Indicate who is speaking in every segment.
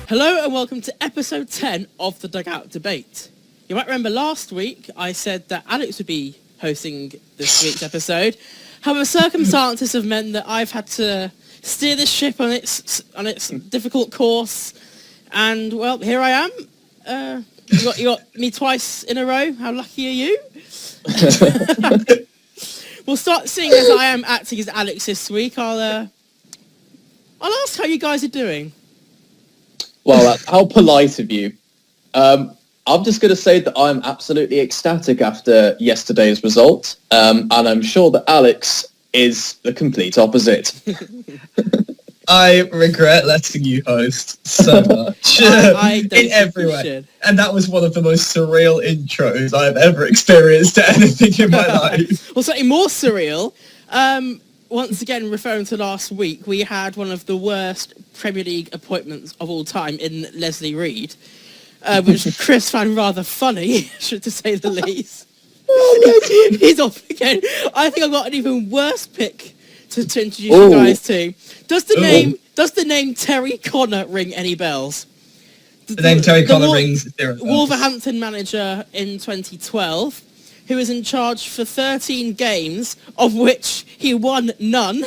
Speaker 1: Hello and welcome to episode 10 of the Dugout Debate. You might remember last week I said that Alex would be hosting this week's episode. However, circumstances have meant that I've had to steer the ship on its difficult course. And, well, here I am. You got me twice in a row. How lucky are you? We'll start seeing as I am acting as Alex this week. I'll ask how you guys are doing.
Speaker 2: Well, how polite of you. I'm just going to say that I'm absolutely ecstatic after yesterday's result, and I'm sure that Alex is the complete opposite.
Speaker 3: I regret letting you host so much
Speaker 1: I don't
Speaker 3: in every way. And that was one of the most surreal intros I've ever experienced to anything in my life.
Speaker 1: Well, something more surreal. Once again, referring to last week, we had one of the worst Premier League appointments of all time in Leslie Reed, which Chris found rather funny, to say the least. He's off again. I think I've got an even worse pick to introduce you guys to. Does the name Terry Connor ring any bells?
Speaker 3: The name Terry Connor rings 0 bells.
Speaker 1: Wolverhampton manager in 2012. Who was in charge for 13 games, of which he won none.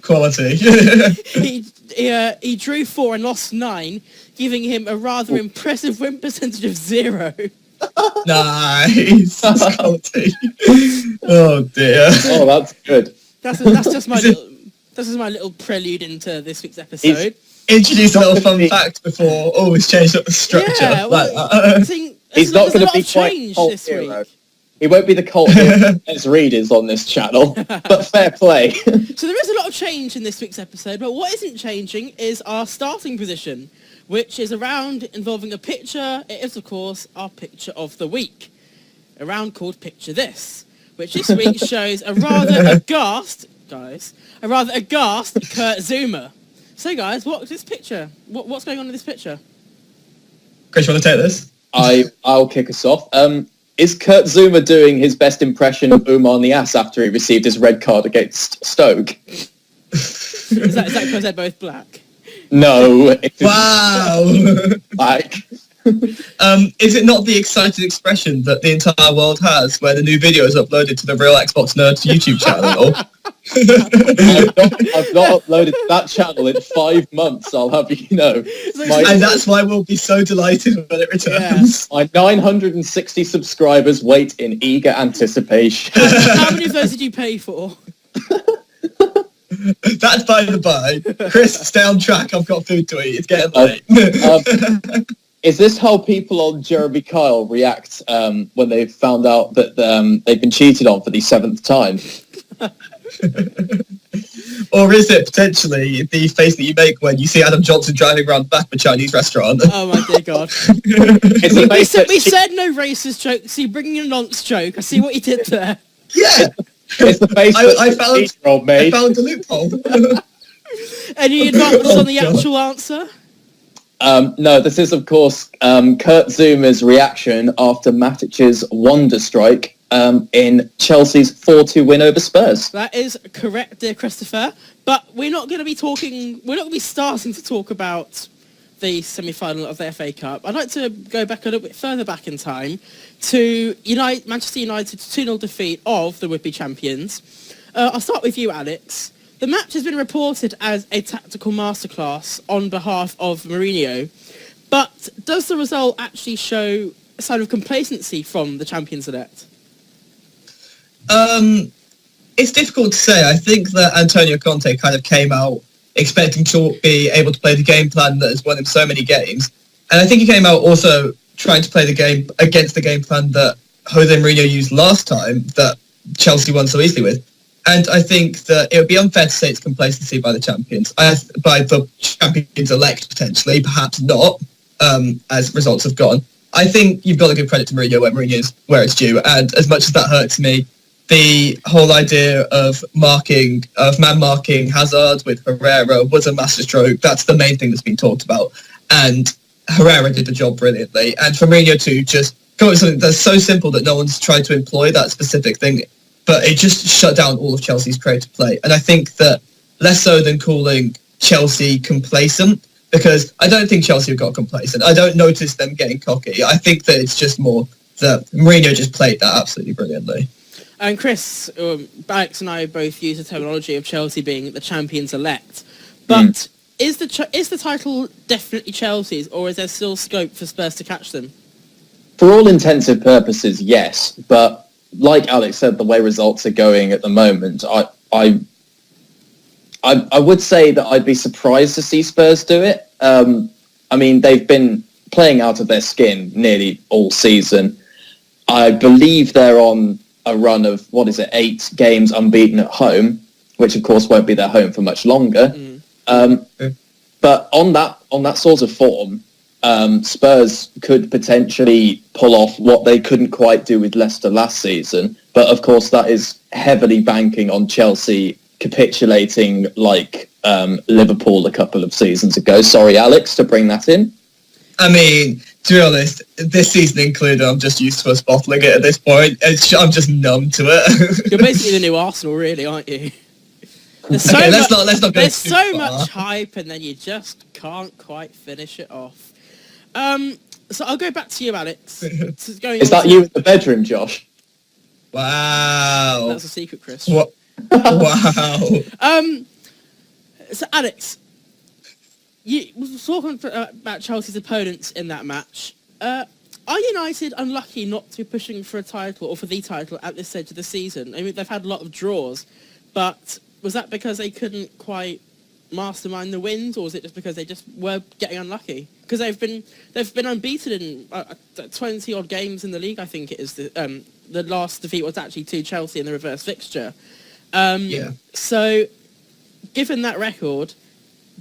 Speaker 3: Quality.
Speaker 1: He drew 4 and lost 9, giving him a rather impressive win percentage of 0.
Speaker 3: Nice. That's quality. Oh dear.
Speaker 2: Oh, that's good.
Speaker 1: That's just my little prelude into this week's episode.
Speaker 3: Introduce a little fun fact before he's changed up the structure.
Speaker 1: Yeah, well,
Speaker 2: he's not going to be quite cult hero. He won't be the cult hero as Reed is on this channel, but fair play.
Speaker 1: So there is a lot of change in this week's episode, but what isn't changing is our starting position, which is a round involving a picture. It is, of course, our picture of the week. A round called Picture This, which this week shows a rather aghast Kurt Zuma. So, guys, what's this picture? What's going on in this picture?
Speaker 3: Chris, you want to take this?
Speaker 2: I'll kick us off. Is Kurt Zuma doing his best impression of Umar Niasse after he received his red card against Stoke?
Speaker 1: Is that because they're both black?
Speaker 2: No.
Speaker 3: Wow.
Speaker 2: Black.
Speaker 3: Is it not the excited expression that the entire world has when the new video is uploaded to the Real Xbox Nerds YouTube channel?
Speaker 2: I've not uploaded that channel in 5 months, I'll have you know.
Speaker 3: And that's why we'll be so delighted when it returns.
Speaker 2: My 960 subscribers wait in eager anticipation.
Speaker 1: How many of those did you pay for?
Speaker 3: That's by the by. Chris, stay on track. I've got food to eat. It's getting late.
Speaker 2: Is this how people on Jeremy Kyle react when they've found out that they've been cheated on for the 7th time?
Speaker 3: Or is it potentially the face that you make when you see Adam Johnson driving around the back of a Chinese restaurant?
Speaker 1: Oh my dear God. We said no racist joke. See, bringing in a nonce joke. I see what you did there.
Speaker 3: Yeah.
Speaker 2: It's the face
Speaker 3: I found a loophole.
Speaker 1: Any advances on the actual answer?
Speaker 2: No, this is, of course, Kurt Zuma's reaction after Matic's wonder strike in Chelsea's 4-2 win over Spurs.
Speaker 1: That is correct, dear Christopher. But we're not going to be starting to talk about the semi-final of the FA Cup. I'd like to go back a little bit further back in time to Manchester United's 2-0 defeat of the would-be champions. I'll start with you, Alex. The match has been reported as a tactical masterclass on behalf of Mourinho, but does the result actually show a sign of complacency from the champions-elect?
Speaker 3: It's difficult to say. I think that Antonio Conte kind of came out expecting to be able to play the game plan that has won him so many games. And I think he came out also trying to play the game against the game plan that Jose Mourinho used last time that Chelsea won so easily with. And I think that it would be unfair to say it's complacency by the champions, by the champions-elect potentially, perhaps not, as results have gone. I think you've got to give credit to Mourinho where it's due. And as much as that hurts me, the whole idea of man marking Hazard with Herrera was a masterstroke. That's the main thing that's been talked about. And Herrera did the job brilliantly. And for Mourinho to just come up with something that's so simple that no one's tried to employ that specific thing, but it just shut down all of Chelsea's creative play. And I think that less so than calling Chelsea complacent, because I don't think Chelsea have got complacent. I don't notice them getting cocky. I think that it's just more that Mourinho just played that absolutely brilliantly.
Speaker 1: And Chris, Alex and I both use the terminology of Chelsea being the champions elect. But is the title definitely Chelsea's, or is there still scope for Spurs to catch them?
Speaker 2: For all intents and purposes, yes. But like Alex said, the way results are going at the moment, I would say that I'd be surprised to see Spurs do it. I mean, they've been playing out of their skin nearly all season. I believe they're on a run of, 8 games unbeaten at home, which of course won't be their home for much longer. But on that sort of form, Spurs could potentially pull off what they couldn't quite do with Leicester last season. But of course, that is heavily banking on Chelsea capitulating like Liverpool a couple of seasons ago. Sorry, Alex, to bring that in.
Speaker 3: I mean, to be honest, this season included, I'm just used to us bottling it at this point. I'm just numb to it.
Speaker 1: You're basically the new Arsenal, really, aren't you? There's so
Speaker 3: let's not go
Speaker 1: There's
Speaker 3: too
Speaker 1: so
Speaker 3: far.
Speaker 1: much hype, and then you just can't quite finish it off. So I'll go back to you, Alex.
Speaker 2: Is that you in the bedroom, Josh?
Speaker 3: Wow.
Speaker 1: That's a secret, Chris.
Speaker 3: What? Wow.
Speaker 1: So Alex, you were talking about Chelsea's opponents in that match. Are United unlucky not to be pushing for a title or for the title at this stage of the season? I mean, they've had a lot of draws, but was that because they couldn't quite mastermind the wins, or was it just because they just were getting unlucky? Because they've been unbeaten in 20 odd games in the league. I think it is the last defeat was actually to Chelsea in the reverse fixture. So, given that record,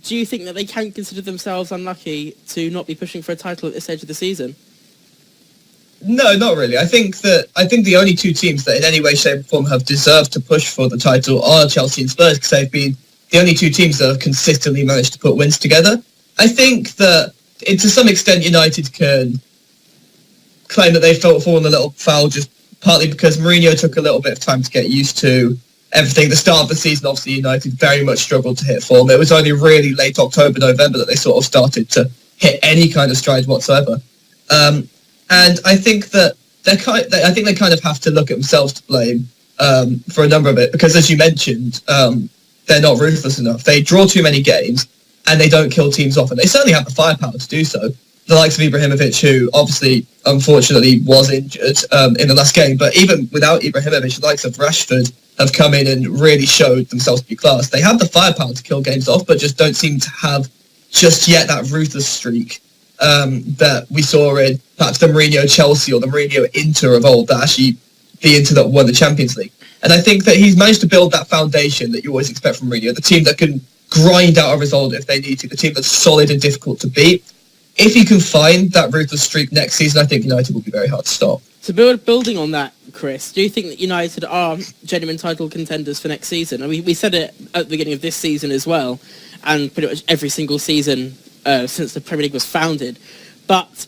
Speaker 1: do you think that they can consider themselves unlucky to not be pushing for a title at this stage of the season?
Speaker 3: No, not really. I think the only two teams that in any way, shape or form have deserved to push for the title are Chelsea and Spurs, because they've been the only two teams that have consistently managed to put wins together. I think that to some extent United can claim that they felt fallen a little foul just partly because Mourinho took a little bit of time to get used to everything. The start of the season, obviously, United very much struggled to hit form. It was only really late October, November that they sort of started to hit any kind of stride whatsoever. And I think that they kind of have to look at themselves to blame for a number of it, because as you mentioned, they're not ruthless enough. They draw too many games and they don't kill teams off, and they certainly have the firepower to do so. The likes of Ibrahimovic, who obviously, unfortunately, was injured in the last game, but even without Ibrahimovic, the likes of Rashford have come in and really showed themselves to be class. They have the firepower to kill games off, but just don't seem to have just yet that ruthless streak that we saw in perhaps the Mourinho Chelsea or the Mourinho Inter of old, that actually the Inter that won the Champions League. And I think that he's managed to build that foundation that you always expect from Mourinho, the team that can grind out a result if they need to, the team that's solid and difficult to beat. If he can find that ruthless streak next season, I think United will be very hard to stop.
Speaker 1: So building on that, Chris, do you think that United are genuine title contenders for next season? I mean, we said it at the beginning of this season as well, and pretty much every single season since the Premier League was founded. But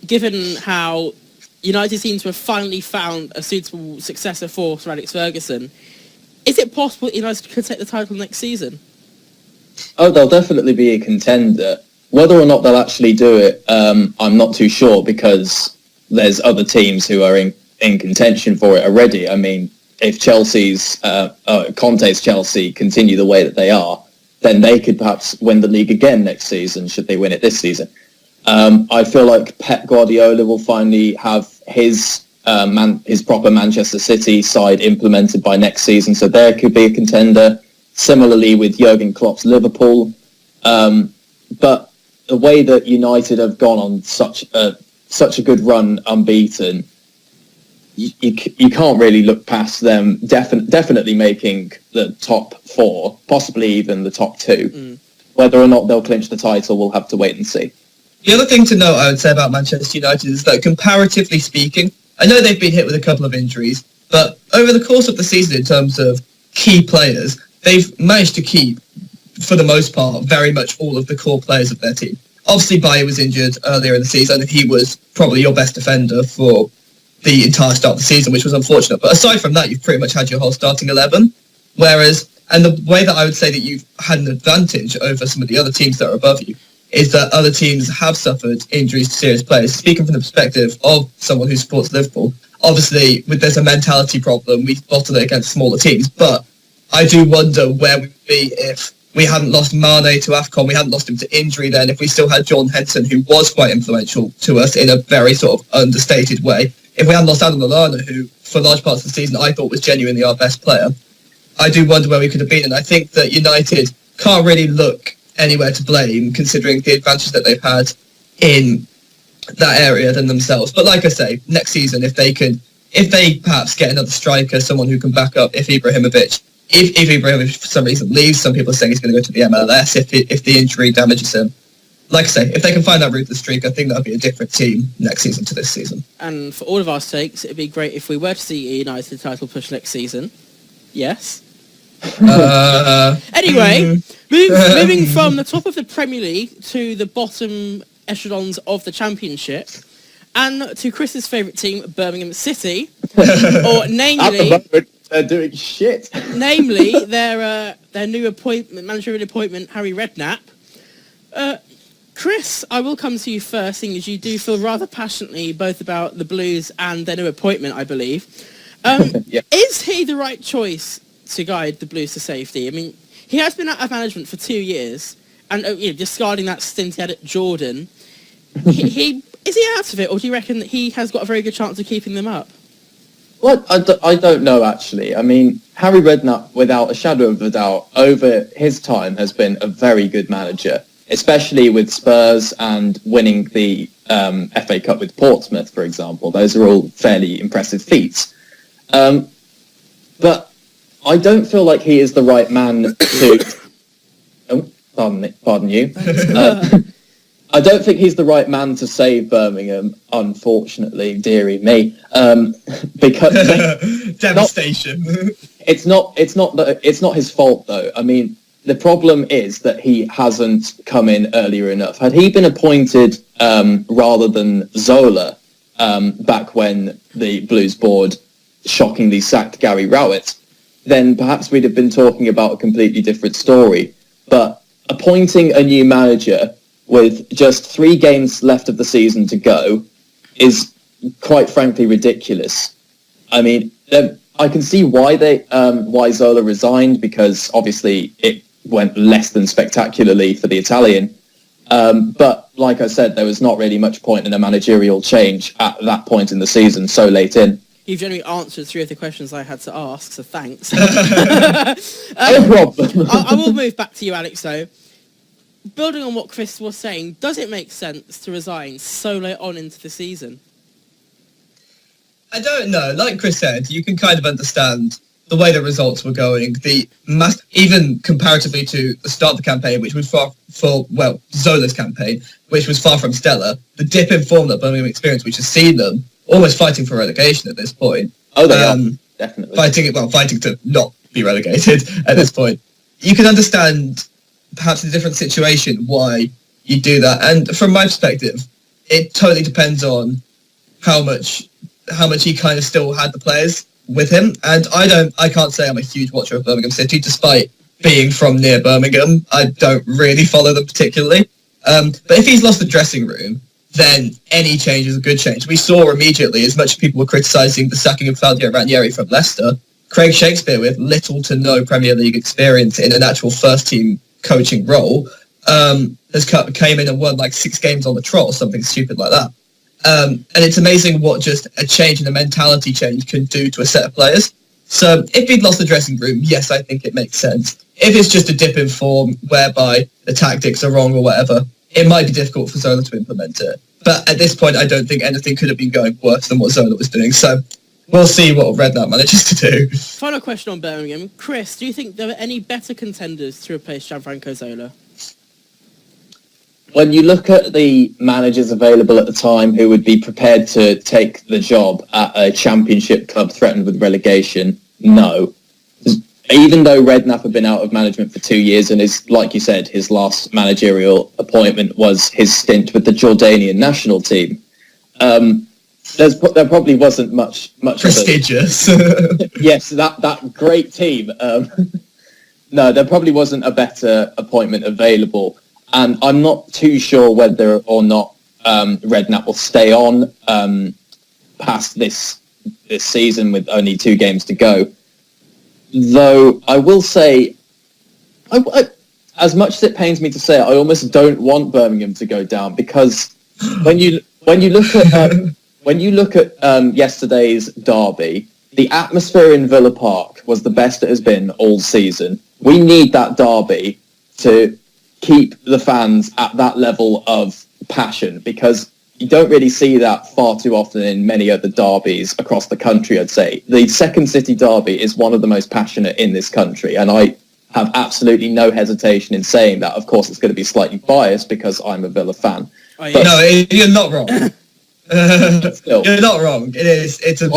Speaker 1: given how United seem to have finally found a suitable successor for Sir Alex Ferguson, is it possible that United could take the title next season?
Speaker 2: Oh, they'll definitely be a contender. Whether or not they'll actually do it, I'm not too sure, because there's other teams who are in contention for it already. I mean, if Conte's Chelsea continue the way that they are, then they could perhaps win the league again next season, should they win it this season. I feel like Pep Guardiola will finally have his proper Manchester City side implemented by next season, so there could be a contender. Similarly with Jurgen Klopp's Liverpool. But the way that United have gone on such a good run unbeaten, you can't really look past them definitely making the top 4, possibly even the top 2. Whether or not they'll clinch the title, we'll have to wait and see.
Speaker 3: The other thing to note, I would say, about Manchester United is that, comparatively speaking, I know they've been hit with a couple of injuries, but over the course of the season, in terms of key players, they've managed to keep, for the most part, very much all of the core players of their team. Obviously, Bayer was injured earlier in the season, and he was probably your best defender for the entire start of the season, which was unfortunate. But aside from that, you've pretty much had your whole starting 11. And the way that I would say that you've had an advantage over some of the other teams that are above you is that other teams have suffered injuries to serious players. Speaking from the perspective of someone who supports Liverpool, obviously, there's a mentality problem. We bottle it against smaller teams, but I do wonder where we would be if we hadn't lost Mane to AFCON, we hadn't lost him to injury then, if we still had John Henson, who was quite influential to us in a very sort of understated way. If we hadn't lost Adam Lallana, who for large parts of the season I thought was genuinely our best player, I do wonder where we could have been. And I think that United can't really look anywhere to blame, considering the advantage that they've had in that area than themselves. But like I say, next season, if they perhaps get another striker, someone who can back up if Ibrahimovic for some reason leaves, some people are saying he's going to go to the MLS if the injury damages him. Like I say, if they can find that ruthless streak, I think that'll be a different team next season to this season.
Speaker 1: And for all of our sakes, it'd be great if we were to see a United title push next season. Yes. Anyway, moving from the top of the Premier League to the bottom echelons of the Championship, and to Chris's favourite team, Birmingham City, or namely,
Speaker 2: at the moment, they're doing shit.
Speaker 1: Namely, their new managerial appointment, Harry Redknapp. Chris, I will come to you first, seeing as you do feel rather passionately both about the Blues and their new appointment, I believe.
Speaker 2: Yeah.
Speaker 1: Is he the right choice to guide the Blues to safety? I mean, he has been out of management for 2 years, and discarding that stint he had at Jordan, he is he out of it, or do you reckon that he has got a very good chance of keeping them up?
Speaker 2: Well, I don't know, actually. I mean, Harry Redknapp, without a shadow of a doubt, over his time has been a very good manager, especially with Spurs and winning the FA Cup with Portsmouth, for example. Those are all fairly impressive feats. But I don't feel like he is the right man to... pardon you. I don't think he's the right man to save Birmingham, unfortunately, dearie me. Because
Speaker 3: devastation.
Speaker 2: It's not his fault though. I mean, the problem is that he hasn't come in earlier enough. Had he been appointed rather than Zola back when the Blues board shockingly sacked Gary Rowett, then perhaps we'd have been talking about a completely different story. But appointing a new manager with just 3 games left of the season to go is quite frankly ridiculous. I mean, I can see why why Zola resigned, because obviously it went less than spectacularly for the Italian. But like I said, there was not really much point in a managerial change at that point in the season, so late in.
Speaker 1: You've generally answered 3 of the questions I had to ask, so thanks.
Speaker 2: No problem.
Speaker 1: I will move back to you, Alex, though. Building on what Chris was saying, does it make sense to resign so late on into the season?
Speaker 3: I don't know. Like Chris said, you can kind of understand the way the results were going. Even comparatively to the start of the campaign, which was Zola's campaign, which was far from stellar, the dip in form that Birmingham experienced, which has seen them almost fighting for relegation at this point.
Speaker 2: Oh, they are, definitely.
Speaker 3: Fighting to not be relegated at this point. You can understand perhaps a different situation why you do that. And from my perspective, it totally depends on how much he kind of still had the players with him. And I can't say I'm a huge watcher of Birmingham City, despite being from near Birmingham. I don't really follow them particularly. But if he's lost the dressing room, then any change is a good change. We saw immediately, as much as people were criticising the sacking of Claudio Ranieri from Leicester, Craig Shakespeare, with little to no Premier League experience in an actual first-team coaching role, came in and won like 6 games on the trot or something stupid like that. And it's amazing what just a change in a mentality change can do to a set of players. So if he'd lost the dressing room, yes, I think it makes sense. If it's just a dip in form whereby the tactics are wrong or whatever, it might be difficult for Zola to implement it. But at this point, I don't think anything could have been going worse than what Zola was doing. So we'll see what Redknapp manages to do.
Speaker 1: Final question on Birmingham. Chris, do you think there are any better contenders to replace Gianfranco Zola?
Speaker 2: When you look at the managers available at the time who would be prepared to take the job at a championship club threatened with relegation, no. Even though Redknapp had been out of management for 2 years and is, like you said, his last managerial appointment was his stint with the Jordanian national team, there probably wasn't much
Speaker 3: prestigious.
Speaker 2: Yes, that great team. No, there probably wasn't a better appointment available. and I'm not too sure whether or not Redknapp will stay on past this season with only 2 games to go. Though I will say, as much as it pains me to say it, I almost don't want Birmingham to go down, because when you look at yesterday's derby, the atmosphere in Villa Park was the best it has been all season. We need that derby to keep the fans at that level of passion, because you don't really see that far too often in many other derbies across the country, I'd say. The Second City derby is one of the most passionate in this country, and I have absolutely no hesitation in saying that. Of course, it's going to be slightly biased because I'm a Villa fan.
Speaker 1: Oh, yeah.
Speaker 2: But
Speaker 3: No, you're not wrong.
Speaker 2: still,
Speaker 3: You're not wrong. It's a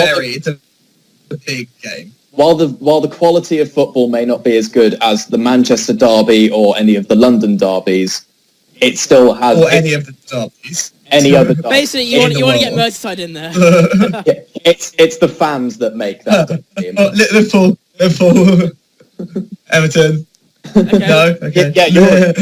Speaker 3: big game.
Speaker 2: while the quality of football may not be as good as the Manchester derby or any of the London derbies, it still has...
Speaker 3: Or any of the derbies.
Speaker 2: Any other derby.
Speaker 1: Basically, you want to get Merseyside in there.
Speaker 2: Yeah, it's the fans that make that derby.
Speaker 3: Liverpool, Everton.
Speaker 1: Okay.
Speaker 3: No, okay.
Speaker 2: Yeah, you're...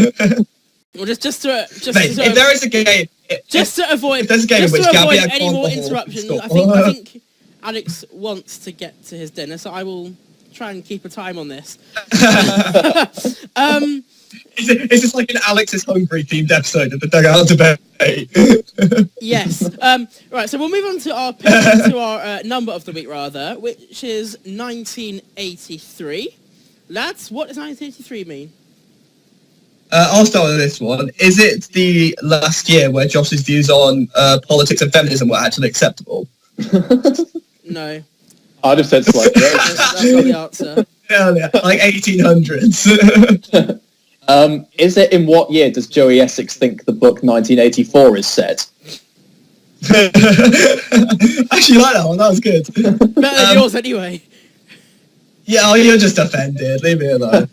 Speaker 1: Well, just to
Speaker 3: Mate, if there is a game,
Speaker 1: just to avoid
Speaker 3: if there's a game
Speaker 1: just
Speaker 3: which
Speaker 1: to avoid
Speaker 3: Gabby
Speaker 1: any more
Speaker 3: Agbonlahor
Speaker 1: interruption,
Speaker 3: score.
Speaker 1: I think Alex wants to get to his dinner, so I will try and keep a time on this.
Speaker 3: Is this like an Alex is hungry themed episode of the Dugout debate?
Speaker 1: Yes. Right. So we'll move on to our number of the week, rather, which is 1983. Lads, what does 1983 mean?
Speaker 3: I'll start with this one. Is it the last year where Josh's views on politics and feminism were actually acceptable?
Speaker 1: No.
Speaker 2: I'd have said slightly.
Speaker 1: That's not the answer.
Speaker 3: Hell yeah, like 1800s.
Speaker 2: Is it in what year does Joey Essex think the book 1984 is set?
Speaker 3: Actually, like that one. That was good.
Speaker 1: Better than yours anyway.
Speaker 3: Yeah, oh, you're just offended. Leave me alone.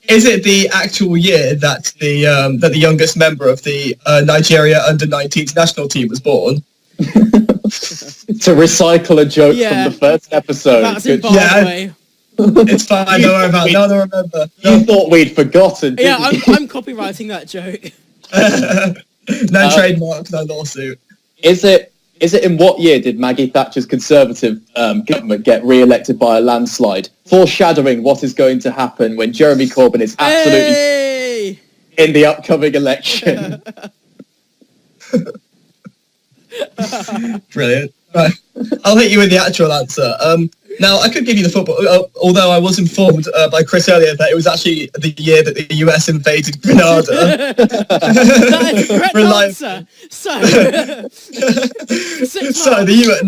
Speaker 3: Is it the actual year that the youngest member of the Nigeria under-19s national team was born?
Speaker 2: To recycle a joke from the first episode.
Speaker 1: That's in
Speaker 2: Good-
Speaker 1: Zimbabwe.
Speaker 3: It's fine. Don't worry about it. No, I remember.
Speaker 2: You thought we'd forgotten,
Speaker 1: Yeah,
Speaker 2: didn't you?
Speaker 1: I'm copywriting that joke.
Speaker 3: No trademark, no lawsuit.
Speaker 2: Is it in what year did Maggie Thatcher's Conservative government get re-elected by a landslide, foreshadowing what is going to happen when Jeremy Corbyn is absolutely
Speaker 1: Hey!
Speaker 2: in the upcoming election?
Speaker 3: Brilliant. Right. I'll hit you with the actual answer. Now, I could give you the football, although I was informed by Chris earlier that it was actually the year that the US invaded Grenada.
Speaker 1: That is the correct answer. So,
Speaker 3: So the US,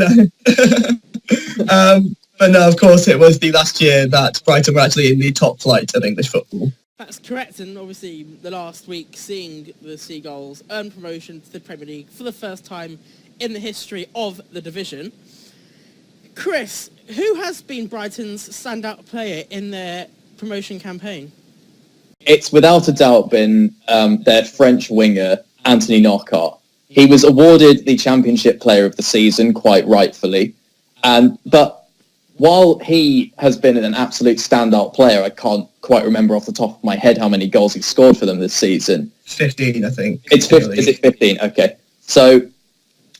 Speaker 3: no. But no, of course, it was the last year that Brighton were actually in the top flight of English football.
Speaker 1: That's correct, and obviously the last week seeing the Seagulls earn promotion to the Premier League for the first time in the history of the division. Chris, who has been Brighton's standout player in their promotion campaign?
Speaker 2: It's without a doubt been their French winger, Anthony Knockaert. He was awarded the Championship Player of the Season, quite rightfully. But while he has been an absolute standout player, I can't quite remember off the top of my head how many goals he scored for them this season.
Speaker 3: 15, I think.
Speaker 2: It's 15, is it 15? Okay. So,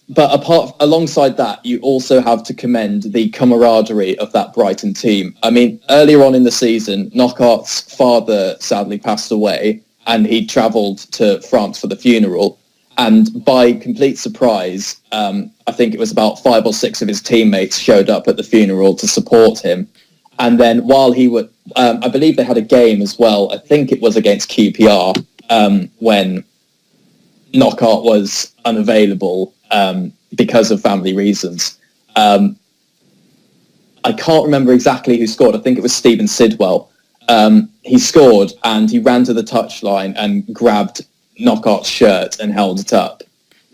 Speaker 2: but alongside that, you also have to commend the camaraderie of that Brighton team. I mean, earlier on in the season, Knockaert's father sadly passed away, and he travelled to France for the funeral. And by complete surprise, I think it was about 5 or 6 of his teammates showed up at the funeral to support him. And then while he would, I believe they had a game as well. I think it was against QPR when Knockaert was unavailable because of family reasons. I can't remember exactly who scored. I think it was Stephen Sidwell. He scored and he ran to the touchline and grabbed Knockaert's shirt and held it up.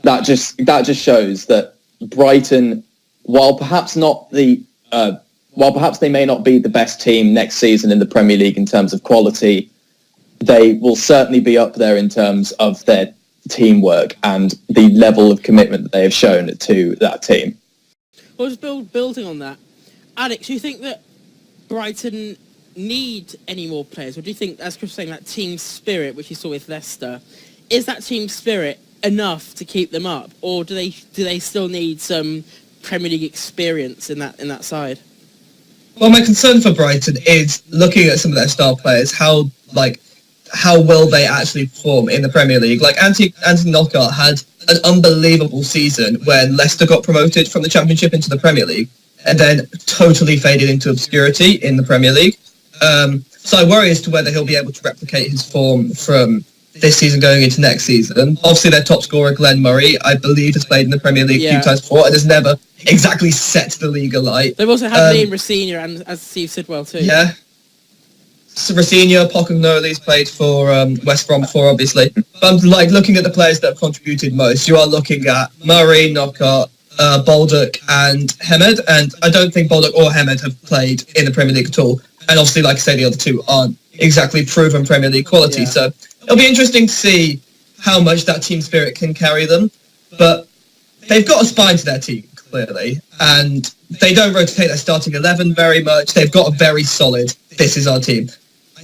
Speaker 2: That just shows that Brighton, while perhaps they may not be the best team next season in the Premier League in terms of quality, they will certainly be up there in terms of their teamwork and the level of commitment that they have shown to that team.
Speaker 1: Well, just building on that, Alex, you think that Brighton need any more players? Or do you think, as Chris was saying, that team spirit, which you saw with Leicester, is that team spirit enough to keep them up? Or do they still need some Premier League experience in that side?
Speaker 3: Well, my concern for Brighton is looking at some of their star players, how will they actually perform in the Premier League? Like Anthony Knockaert had an unbelievable season when Leicester got promoted from the Championship into the Premier League and then totally faded into obscurity in the Premier League. So I worry as to whether he'll be able to replicate his form from this season going into next season. Obviously, their top scorer, Glenn Murray, I believe has played in the Premier League a few times before and has never exactly set the league alight.
Speaker 1: They've also had Liam Rosenior and, as Steve Sidwell, too.
Speaker 3: Yeah. So Rosenior, Pocognoli's played for West Brom before, obviously. But I'm looking at the players that have contributed most. You are looking at Murray, Knockaert, Baldock and Hemed, and I don't think Baldock or Hemed have played in the Premier League at all. And obviously, like I say, the other two aren't exactly proven Premier League quality. Yeah. So it'll be interesting to see how much that team spirit can carry them. But they've got a spine to their team, clearly, and they don't rotate their starting 11 very much. They've got a very solid, this is our team.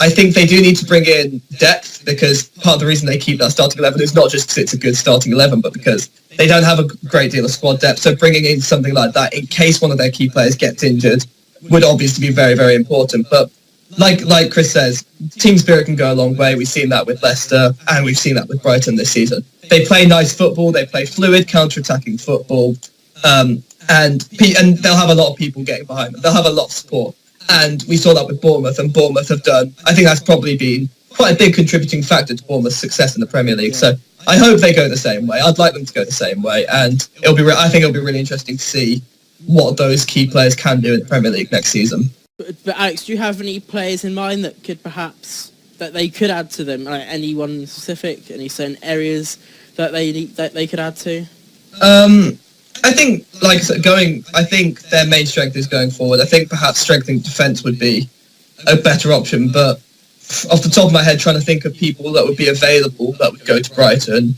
Speaker 3: I think they do need to bring in depth, because part of the reason they keep that starting 11 is not just because it's a good starting 11, but because they don't have a great deal of squad depth. So bringing in something like that in case one of their key players gets injured would obviously be very, very important. But like Chris says, team spirit can go a long way. We've seen that with Leicester and we've seen that with Brighton this season. They play nice football. They play fluid, counter-attacking football. And they'll have a lot of people getting behind them. They'll have a lot of support. And we saw that with Bournemouth, and Bournemouth have done, I think that's probably been quite a big contributing factor to Bournemouth's success in the Premier League. So I hope they go the same way. I'd like them to go the same way. And I think it'll be really interesting to see what those key players can do in the Premier League next season.
Speaker 1: But Alex, do you have any players in mind that they could add to them? Like anyone specific, any certain areas that they could add to?
Speaker 3: I think, like I said, I think their main strength is going forward. I think perhaps strengthening defence would be a better option, but off the top of my head, trying to think of people that would be available that would go to Brighton,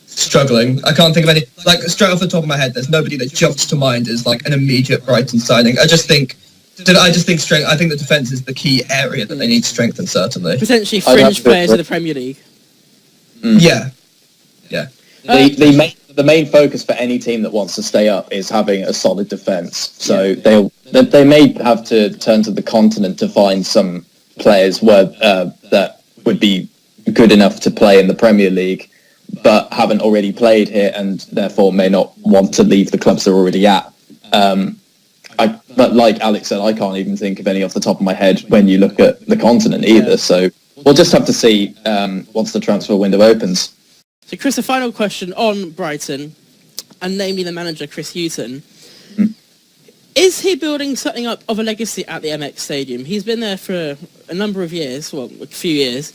Speaker 3: struggling. I can't think of any. Like, straight off the top of my head, there's nobody that jumps to mind as like an immediate Brighton signing. I think the defence is the key area that they need to strengthen, certainly.
Speaker 1: Potentially fringe players of the Premier League.
Speaker 3: Yeah.
Speaker 2: The main focus for any team that wants to stay up is having a solid defence. So they may have to turn to the continent to find some players that would be good enough to play in the Premier League, but haven't already played here and therefore may not want to leave the clubs they're already at. But like Alex said, I can't even think of any off the top of my head when you look at the continent either. Yeah. So we'll just have to see once the transfer window opens.
Speaker 1: So, Chris, a final question on Brighton, and namely the manager, Chris Hughton. Is he building something up of a legacy at the MX Stadium? He's been there for a number of years, well, a few years.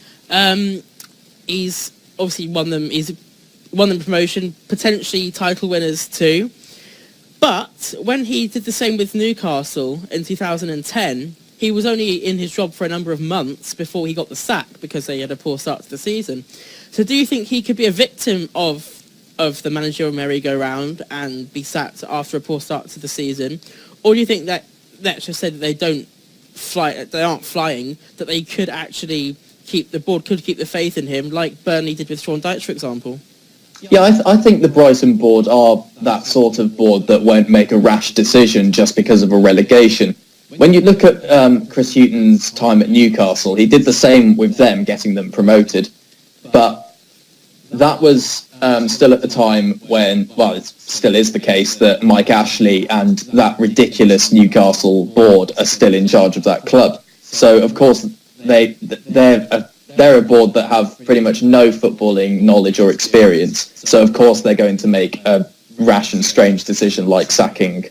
Speaker 1: He's obviously won them promotion, potentially title winners too. But when he did the same with Newcastle in 2010, he was only in his job for a number of months before he got the sack because they had a poor start to the season. So do you think he could be a victim of the managerial merry-go-round and be sacked after a poor start to the season? Or do you think that, let's just say that they aren't flying, that they could actually keep the faith in him, like Burnley did with Sean Dyche, for example?
Speaker 2: Yeah, I think the Brighton board are that sort of board that won't make a rash decision just because of a relegation. When you look at Chris Hughton's time at Newcastle, he did the same with them, getting them promoted. But that was still at the time when, well, it still is the case that Mike Ashley and that ridiculous Newcastle board are still in charge of that club. So, of course, they're a board that have pretty much no footballing knowledge or experience. So, of course, they're going to make a rash and strange decision like sacking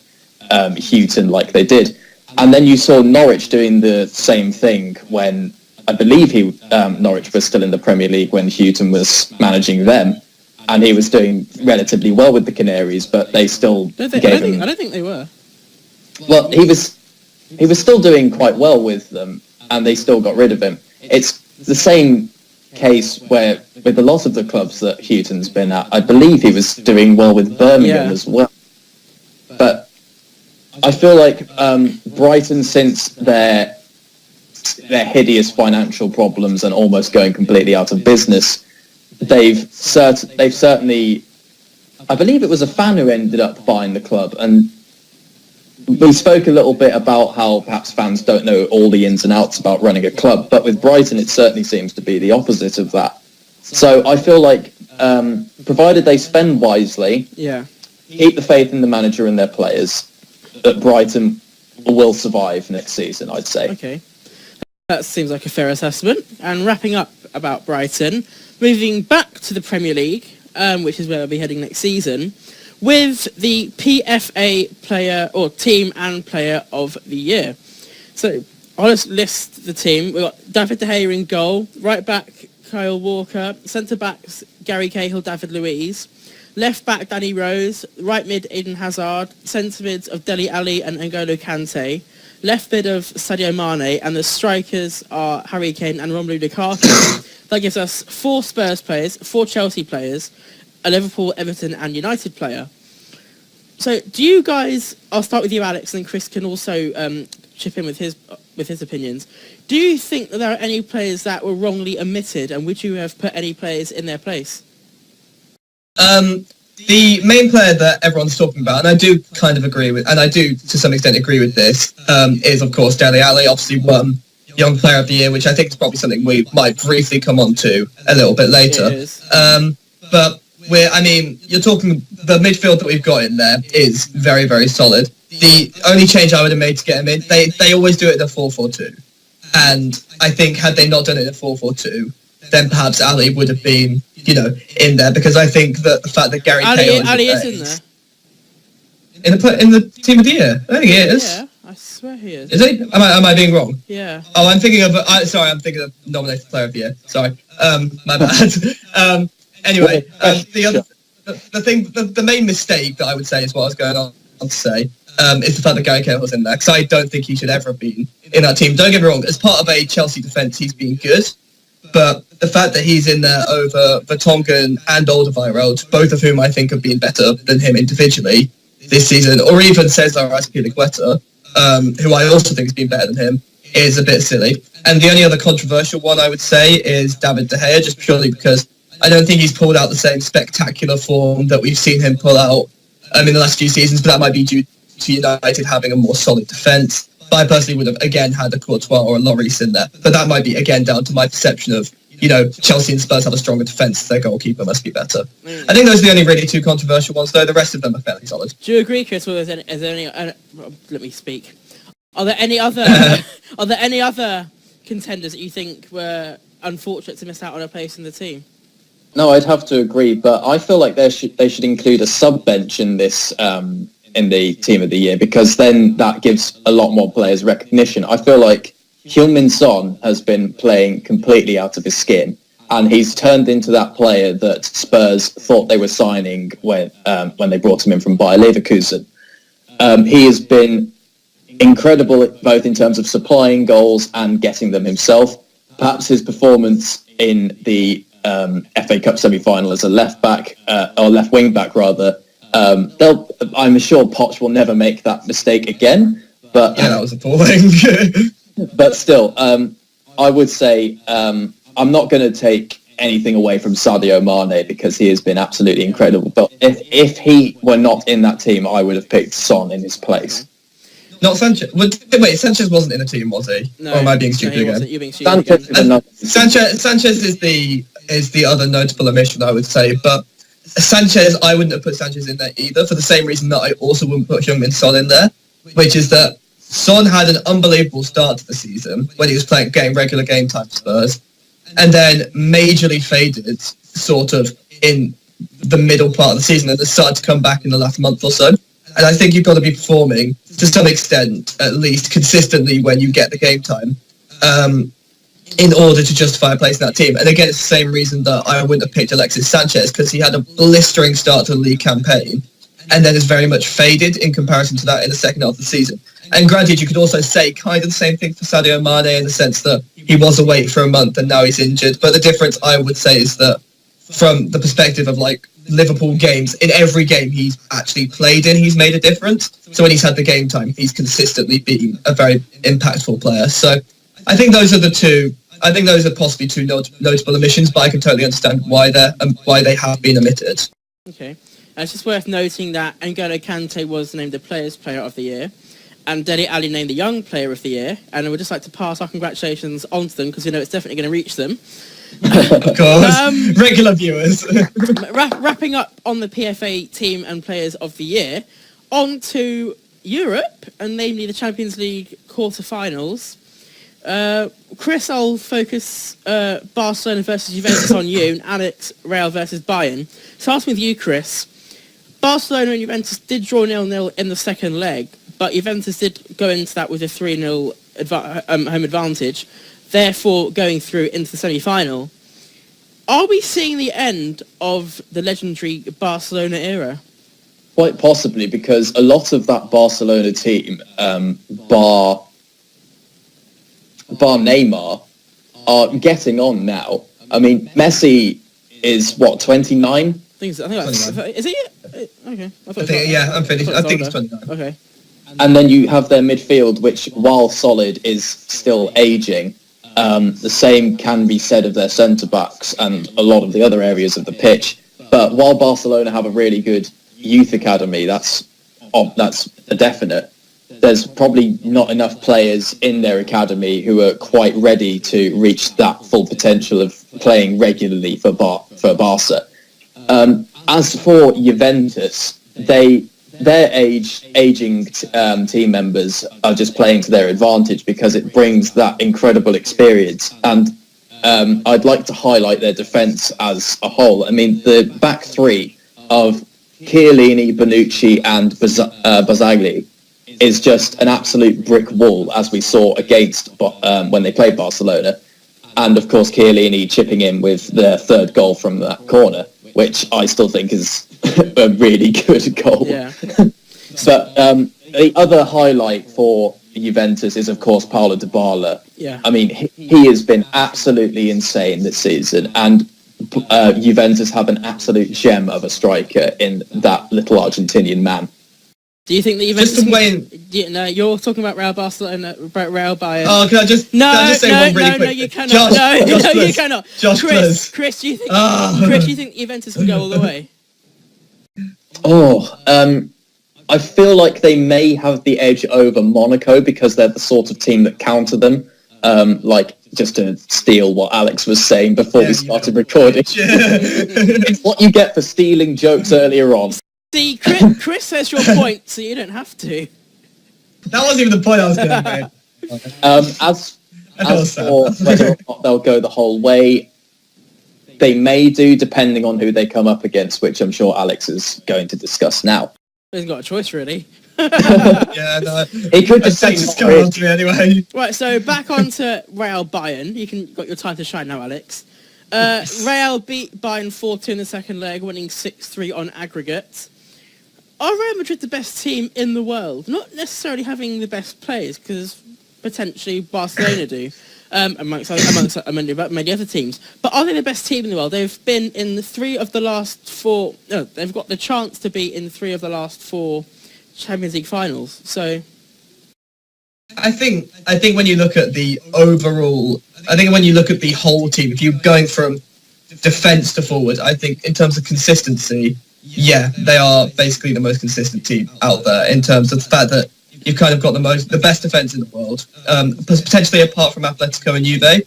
Speaker 2: Hughton like they did. And then you saw Norwich doing the same thing when, I believe Norwich was still in the Premier League when Hughton was managing them. And he was doing relatively well with the Canaries, but they still gave him...
Speaker 1: I don't think they were.
Speaker 2: Well, he was still doing quite well with them, and they still got rid of him. It's the same case where, with a lot of the clubs that Hughton's been at, I believe he was doing well with Birmingham as well. But I feel like Brighton, since their amidst their hideous financial problems and almost going completely out of business, they've certainly, I believe it was a fan who ended up buying the club, and we spoke a little bit about how perhaps fans don't know all the ins and outs about running a club, but with Brighton it certainly seems to be the opposite of that. So I feel like, provided they spend wisely, keep the faith in the manager and their players, that Brighton will survive next season, I'd say.
Speaker 1: Okay. That seems like a fair assessment. And wrapping up about Brighton, moving back to the Premier League, which is where they'll be heading next season, with the PFA player or team and player of the year. So I'll just list the team. We've got David De Gea in goal, right back Kyle Walker, centre backs Gary Cahill, David Luiz, left back Danny Rose, right mid Eden Hazard, centre mids of Dele Alli and N'Golo Kante, left mid of Sadio Mane, and the strikers are Harry Kane and Romelu Lukaku. That gives us 4 Spurs players, 4 Chelsea players, a Liverpool, Everton and United player. So do you guys, I'll start with you, Alex, and then Chris can also chip in with his opinions. Do you think that there are any players that were wrongly omitted, and would you have put any players in their place?
Speaker 3: The main player that everyone's talking about, and I do kind of agree with, and I do to some extent agree with this, is of course Dele Alli, obviously won Young Player of the Year, which I think is probably something we might briefly come on to a little bit later. But you're talking, the midfield that we've got in there is very, very solid. The only change I would have made to get him in, they always do it in a 4-4-2. And I think had they not done it in a 4-4-2, then perhaps Ali would have been, in there, because I think that the fact that Gary Cahill
Speaker 1: Ali is in there.
Speaker 3: In the team of the year, I think he is.
Speaker 1: Yeah, I swear he is.
Speaker 3: Is he? Am I being wrong?
Speaker 1: Yeah.
Speaker 3: Oh, I'm thinking of nominated player of the year. Sorry, my bad. Anyway, the main mistake that I would say is what I was going on to say. Is the fact that Gary Cahill was in there, because I don't think he should ever have been in that team. Don't get me wrong, as part of a Chelsea defence, he's been good, but the fact that he's in there over Vertonghen and Alderweireld, both of whom I think have been better than him individually this season, or even Cesar Azpilicueta, who I also think has been better than him, is a bit silly. And the only other controversial one I would say is David De Gea, just purely because I don't think he's pulled out the same spectacular form that we've seen him pull out in the last few seasons, but that might be due to United having a more solid defence. But I personally would have, again, had a Courtois or a Lloris in there. But that might be, again, down to my perception of, Chelsea and Spurs have a stronger defence, their goalkeeper must be better. I think those are the only really 2 controversial ones, though. The rest of them are fairly solid.
Speaker 1: Do you agree, Chris? Or is there any let me speak. Are there any other contenders that you think were unfortunate to miss out on a place in the team?
Speaker 2: No, I'd have to agree, but I feel like they should include a sub-bench in this in the team of the year, because then that gives a lot more players recognition. I feel like Heung-min Son has been playing completely out of his skin, and he's turned into that player that Spurs thought they were signing when they brought him in from Bayer Leverkusen. He has been incredible both in terms of supplying goals and getting them himself. Perhaps his performance in the FA Cup semi-final as a left back or left wing back rather. I'm sure Poch will never make that mistake again. But
Speaker 3: yeah, that was appalling.
Speaker 2: But still, I would say I'm not going to take anything away from Sadio Mane, because he has been absolutely incredible. But if he were not in that team, I would have picked Son in his place.
Speaker 3: Not Sanchez. Wait, Sanchez wasn't in the team, was he?
Speaker 1: No,
Speaker 3: or am I being stupid again?
Speaker 1: You're being stupid
Speaker 3: Sanchez is the other notable omission, I would say. But Sanchez, I wouldn't have put Sanchez in there either, for the same reason that I also wouldn't put Heung-min Son in there, which is that Son had an unbelievable start to the season when he was getting regular game time for Spurs, and then majorly faded sort of in the middle part of the season, and then started to come back in the last month or so. And I think you've got to be performing, to some extent, at least consistently when you get the game time, in order to justify a place in that team. And again, it's the same reason that I wouldn't have picked Alexis Sanchez, because he had a blistering start to the league campaign, and then is very much faded in comparison to that in the second half of the season. And granted, you could also say kind of the same thing for Sadio Mane, in the sense that he was away for a month and now he's injured. But the difference, I would say, is that from the perspective of Liverpool games, in every game he's actually played in, he's made a difference. So when he's had the game time, he's consistently been a very impactful player. So I think those are the two. I think those are possibly two notable omissions, but I can totally understand why they have been omitted.
Speaker 1: Okay. It's just worth noting that N'Golo Kante was named the Players' Player of the Year, and Dele Alli named the Young Player of the Year, and I would just like to pass our congratulations on to them, because we know it's definitely going to reach them.
Speaker 3: Of course. Regular viewers.
Speaker 1: Wrapping up on the PFA Team and Players of the Year, on to Europe, and namely the Champions League quarter-finals. Chris, I'll focus Barcelona versus Juventus on you, and Alex, Real versus Bayern. Starting with you, Chris. Barcelona and Juventus did draw 0-0 in the second leg, but Juventus did go into that with a 3-0 home advantage, therefore going through into the semi-final. Are we seeing the end of the legendary Barcelona era?
Speaker 2: Quite possibly, because a lot of that Barcelona team, bar Neymar, are getting on now. I mean, Messi is, 29?
Speaker 1: I think is he? Okay.
Speaker 3: I'm finished. I think it's 29.
Speaker 1: Okay.
Speaker 2: And then you have their midfield, which, while solid, is still aging. The same can be said of their centre-backs and a lot of the other areas of the pitch. But while Barcelona have a really good youth academy, that's a definite. There's probably not enough players in their academy who are quite ready to reach that full potential of playing regularly for Barca. As for Juventus, their aging team members are just playing to their advantage because it brings that incredible experience. And I'd like to highlight their defence as a whole. I mean, the back three of Chiellini, Bonucci and Barzagli is just an absolute brick wall, as we saw against when they played Barcelona. And of course, Chiellini chipping in with their third goal from that corner, which I still think is a really good goal.
Speaker 1: Yeah.
Speaker 2: But the other highlight for Juventus is, of course, Paulo Dybala.
Speaker 1: Yeah.
Speaker 2: I mean, he has been absolutely insane this season, and Juventus have an absolute gem of a striker in that little Argentinian man.
Speaker 1: Do you think that Juventus...
Speaker 3: No,
Speaker 1: you're talking about Real Barcelona, Real Bayern.
Speaker 3: Oh, can I just say one really quick?
Speaker 1: No, you cannot. You cannot. Chris, do you think Juventus can go all the way?
Speaker 2: I feel like they may have the edge over Monaco because they're the sort of team that counter them. Just to steal what Alex was saying before we started recording. It's what you get for stealing jokes earlier on.
Speaker 1: See, Chris says your point, so you don't have to.
Speaker 3: That wasn't even the point I was going to make.
Speaker 2: As for whether or not they'll go the whole way, they may do, depending on who they come up against, which I'm sure Alex is going to discuss now.
Speaker 1: He's got a choice, really.
Speaker 2: He could just
Speaker 3: go on to me anyway.
Speaker 1: Right, so back on to Real Bayern. Got your time to shine now, Alex. Real beat Bayern 4-2 in the second leg, winning 6-3 on aggregate. Are Real Madrid the best team in the world? Not necessarily having the best players, because potentially Barcelona do, amongst many other teams. But are they the best team in the world? They've been in the three of the last four... No, they've got the chance to be in 3 of the last 4 Champions League finals. So...
Speaker 3: I think when you look at the overall... I think when you look at the whole team, if you're going from defence to forward, I think in terms of consistency... Yeah, they are basically the most consistent team out there in terms of the fact that you've kind of got the best defence in the world, potentially apart from Atletico and Juve.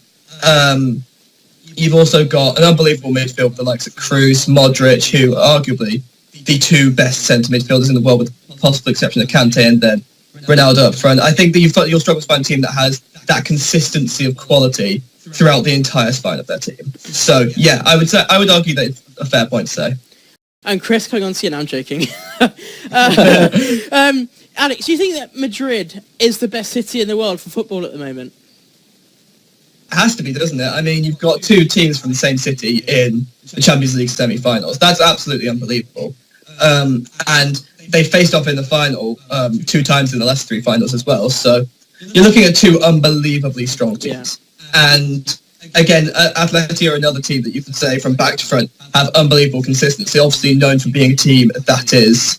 Speaker 3: You've also got an unbelievable midfield with the likes of Kroos, Modric, who are arguably the 2 best centre midfielders in the world, with the possible exception of Kante and then Ronaldo up front. I think that you'll struggle to find a team that has that consistency of quality throughout the entire spine of their team. So yeah, I would argue that it's a fair point to say.
Speaker 1: And Chris, coming on to you now, I'm joking. Alex, do you think that Madrid is the best city in the world for football at the moment?
Speaker 3: It has to be, doesn't it? I mean, you've got 2 teams from the same city in the Champions League semi-finals. That's absolutely unbelievable. And they faced off in the final 2 times in the last 3 finals as well. So you're looking at 2 unbelievably strong teams. Yeah. And again, Atleti are another team that you could say from back to front have unbelievable consistency, obviously known for being a team that is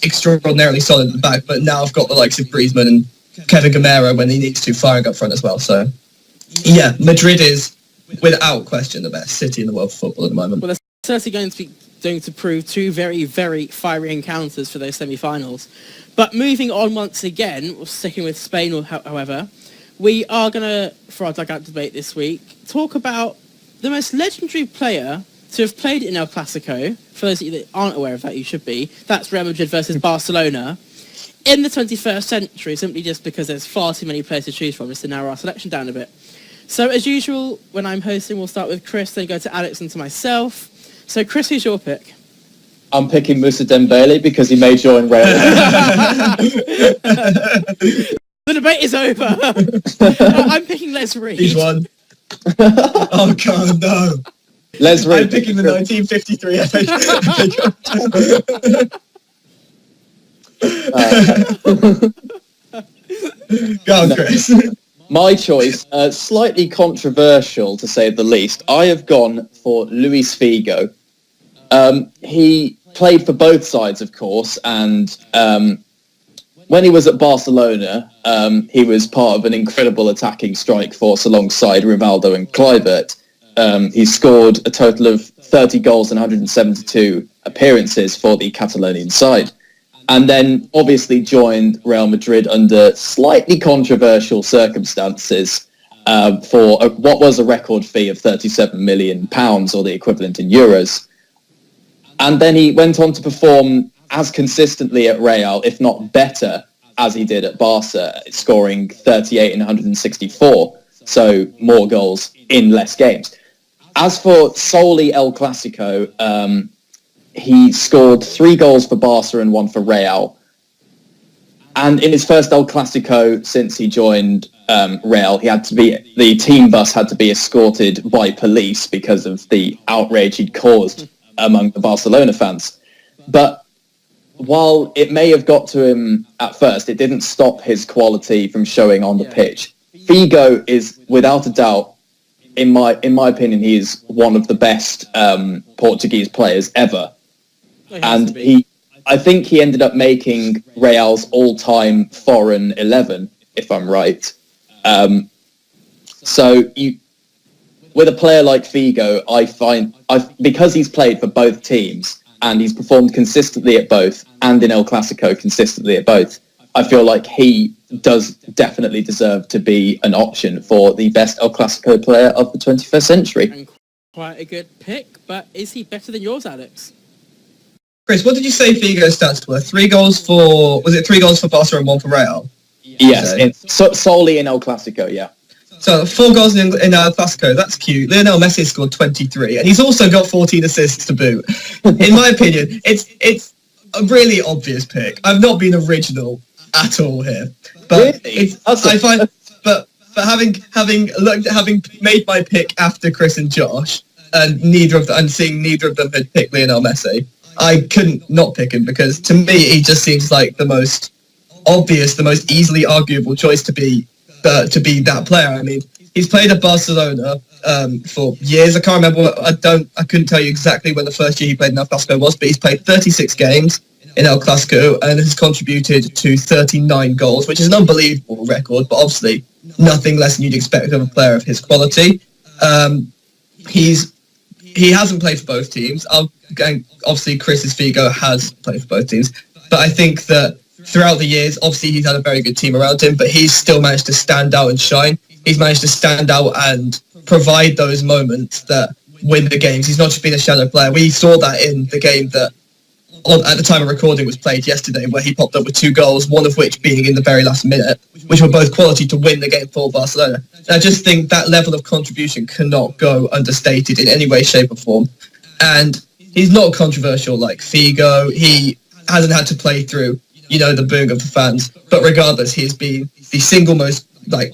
Speaker 3: extraordinarily solid in the back, but now I've got the likes of Griezmann and Kevin Gamero when he needs to, firing up front as well. So, yeah, Madrid is, without question, the best city in the world for football at the moment.
Speaker 1: Well, there's certainly going to prove two very, very fiery encounters for those semi-finals. But moving on once again, sticking with Spain, however, we are going to, for our dugout debate this week, talk about the most legendary player to have played in El Clásico. For those of you that aren't aware of that, you should be. That's Real Madrid versus Barcelona in the 21st century, simply just because there's far too many players to choose from, just to narrow our selection down a bit. So as usual, when I'm hosting, we'll start with Chris, then go to Alex and to myself. So Chris, who's your pick?
Speaker 2: I'm picking Moussa Dembele because he may join Real.
Speaker 1: The debate is over. I'm picking Les Reed.
Speaker 3: He's won. Oh, God, no.
Speaker 2: Les Reed.
Speaker 3: I'm picking the 1953 FA Cup. Go on, Chris.
Speaker 2: My choice, slightly controversial to say the least. I have gone for Luis Figo. He played for both sides, of course, and when he was at Barcelona, he was part of an incredible attacking strike force alongside Rivaldo and Kluivert. He scored a total of 30 goals and 172 appearances for the Catalonian side. And then obviously joined Real Madrid under slightly controversial circumstances for what was a record fee of £37 million, or the equivalent in euros. And then he went on to perform as consistently at Real, if not better, as he did at Barca, scoring 38 and 164, so more goals in less games. As for solely El Clásico, he scored 3 goals for Barca and 1 for Real. And in his first El Clásico since he joined Real, the team bus had to be escorted by police because of the outrage he'd caused among the Barcelona fans. But while it may have got to him at first, it didn't stop his quality from showing on the pitch. Figo is, without a doubt, in my opinion, he is one of the best Portuguese players ever. And I think he ended up making Real's all-time foreign 11, if I'm right. With a player like Figo, because he's played for both teams and he's performed consistently at both, and in El Clásico consistently at both, I feel like he does definitely deserve to be an option for the best El Clásico player of the 21st century.
Speaker 1: And quite a good pick, but is he better than yours, Alex?
Speaker 3: Chris, what did you say Figo's stats were? 3 goals for Barca and 1 for Real?
Speaker 2: Yes, solely in El Clásico, yeah.
Speaker 3: So 4 goals in El Clásico, that's cute. Lionel Messi scored 23, and he's also got 14 assists to boot. In my opinion, it's a really obvious pick. I've not been original at all here, but
Speaker 2: really?
Speaker 3: Having made my pick after Chris and Josh, and seeing neither of them had picked Lionel Messi, I couldn't not pick him because to me he just seems like the most obvious, the most easily arguable choice to be that player. I mean, he's played at Barcelona for years. I can't remember. I couldn't tell you exactly when the first year he played in El Clásico was, but he's played 36 games in El Clásico and has contributed to 39 goals, which is an unbelievable record, but obviously nothing less than you'd expect of a player of his quality. He hasn't played for both teams. Obviously, Chris's Figo has played for both teams, but I think that throughout the years, obviously he's had a very good team around him, but he's still managed to stand out and shine. He's managed to stand out and provide those moments that win the games. He's not just been a shadow player. We saw that in the game that, at the time of recording, was played yesterday, where he popped up with 2 goals, one of which being in the very last minute, which were both quality to win the game for Barcelona. And I just think that level of contribution cannot go understated in any way, shape or form. And he's not controversial like Figo. He hasn't had to play through, the booing of the fans. But regardless, he's been the single most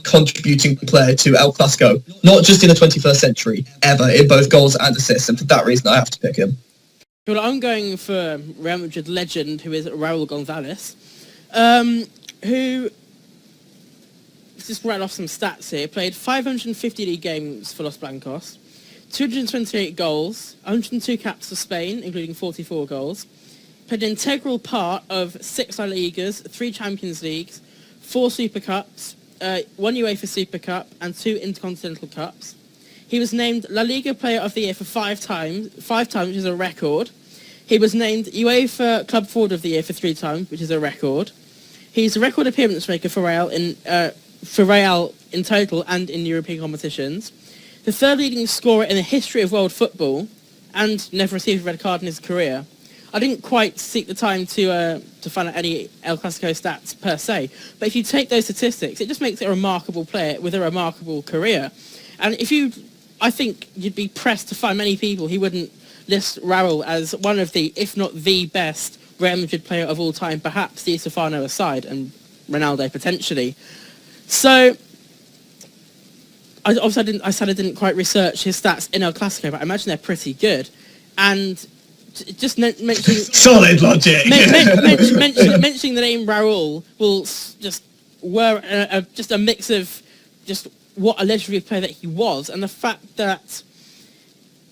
Speaker 3: contributing player to El Clásico, not just in the 21st century, ever, in both goals and assists. And for that reason, I have to pick him.
Speaker 1: Well, I'm going for Real Madrid legend, who is Raúl González, who, just ran off some stats here, played 550 league games for Los Blancos, 228 goals, 102 caps for Spain, including 44 goals, played an integral part of 6 La Ligas, 3 Champions Leagues, 4 Super Cups, 1 UEFA Super Cup, and 2 Intercontinental Cups. He was named La Liga Player of the Year for 5 times, which is a record. He was named UEFA Club Forward of the Year for 3 times, which is a record. He's a record appearance maker for Real in total and in European competitions. The 3rd leading scorer in the history of world football, and never received a red card in his career. I didn't quite seek the time to find out any El Clásico stats per se, but if you take those statistics, it just makes it a remarkable player with a remarkable career. And I think you'd be pressed to find many people who wouldn't list Raúl as one of the, if not the best, Real Madrid player of all time, perhaps Di Stefano aside, and Ronaldo potentially. So, I said I didn't quite research his stats in El Clásico, but I imagine they're pretty good. And just mentioning...
Speaker 3: Solid logic!
Speaker 1: mentioning the name Raúl will just just a mix of just what a legendary player that he was, and the fact that